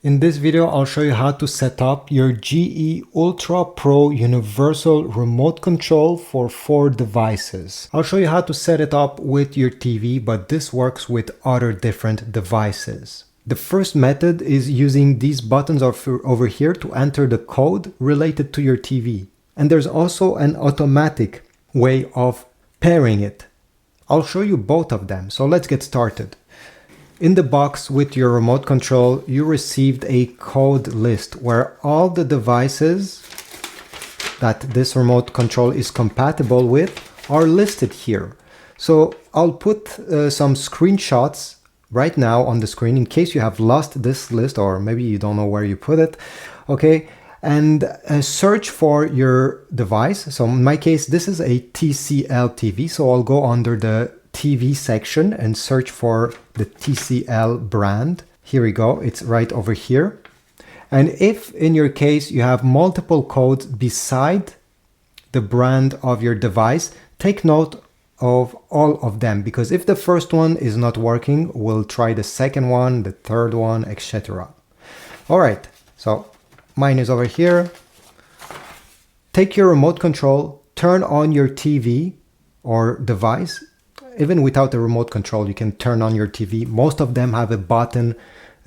In this video, I'll show you how to set up your GE Ultra Pro Universal Remote Control for 4 devices. I'll show you how to set it up with your TV, but this works with other different devices. The first method is using these buttons over here to enter the code related to your TV. And there's also an automatic way of pairing it. I'll show you both of them, so let's get started. In the box with your remote control, you received a code list where all the devices that this remote control is compatible with are listed here. So I'll put some screenshots right now on the screen in case you have lost this list or maybe you don't know where you put it. Okay, and search for your device. So in my case, this is a TCL TV, so I'll go under the TV section and search for the TCL brand. Here we go, it's right over here. And if in your case you have multiple codes beside the brand of your device, take note of all of them, because if the first one is not working, we'll try the second one, the third one, etc. All right, so mine is over here. Take your remote control, turn on your TV or device. Even without the remote control, you can turn on your TV. Most of them have a button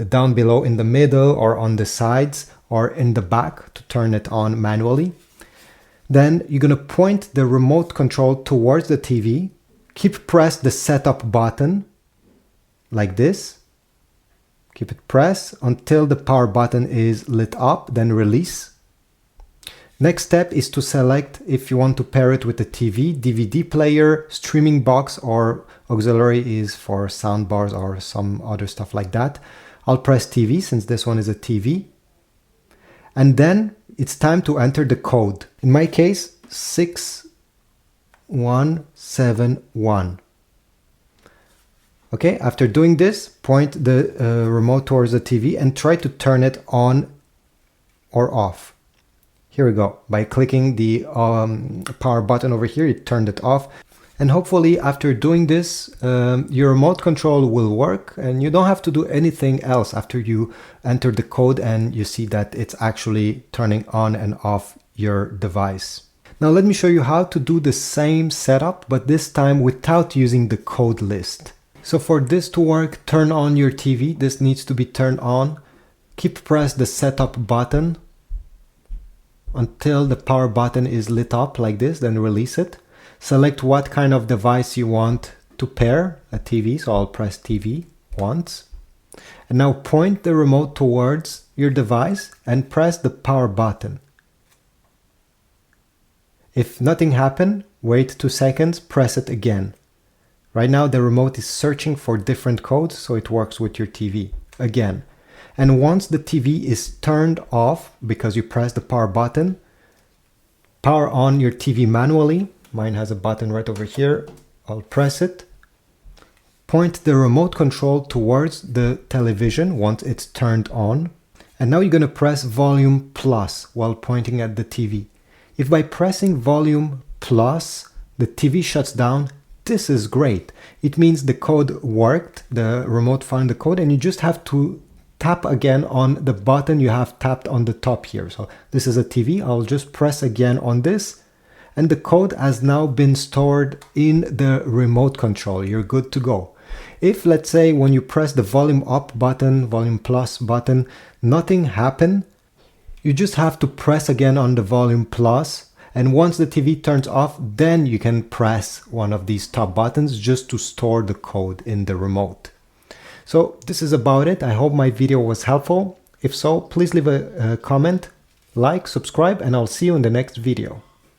down below in the middle or on the sides or in the back to turn it on manually. Then you're going to point the remote control towards the TV. Keep pressed the setup button like this. Keep it pressed until the power button is lit up, then release. Next step is to select if you want to pair it with a TV, DVD player, streaming box, or auxiliary is for sound bars or some other stuff like that. I'll press TV since this one is a TV. And then it's time to enter the code. In my case, 6171. Okay, after doing this, point the remote towards the TV and try to turn it on or off. Here we go. By clicking the power button over here, it turned it off. And hopefully after doing this, your remote control will work and you don't have to do anything else after you enter the code and you see that it's actually turning on and off your device. Now let me show you how to do the same setup, but this time without using the code list. So for this to work, turn on your TV. This needs to be turned on. Keep press the setup button until the power button is lit up like this, then release it. Select what kind of device you want to pair, a TV, so I'll press TV once. And now point the remote towards your device and press the power button. If nothing happened, wait 2 seconds, press it again. Right now the remote is searching for different codes, so it works with your TV again. And once the TV is turned off, because you press the power button, power on your TV manually. Mine has a button right over here. I'll press it. Point the remote control towards the television once it's turned on. And now you're going to press volume plus while pointing at the TV. If by pressing volume plus, the TV shuts down, this is great. It means the code worked, the remote found the code, and you just have to tap again on the button you have tapped on the top here. So this is a TV. I'll just press again on this and the code has now been stored in the remote control. You're good to go. If let's say when you press the volume up button, volume plus button, nothing happened, you just have to press again on the volume plus, and once the TV turns off, then you can press one of these top buttons just to store the code in the remote. So this is about it. I hope my video was helpful. If so, please leave a comment, like, subscribe, and I'll see you in the next video.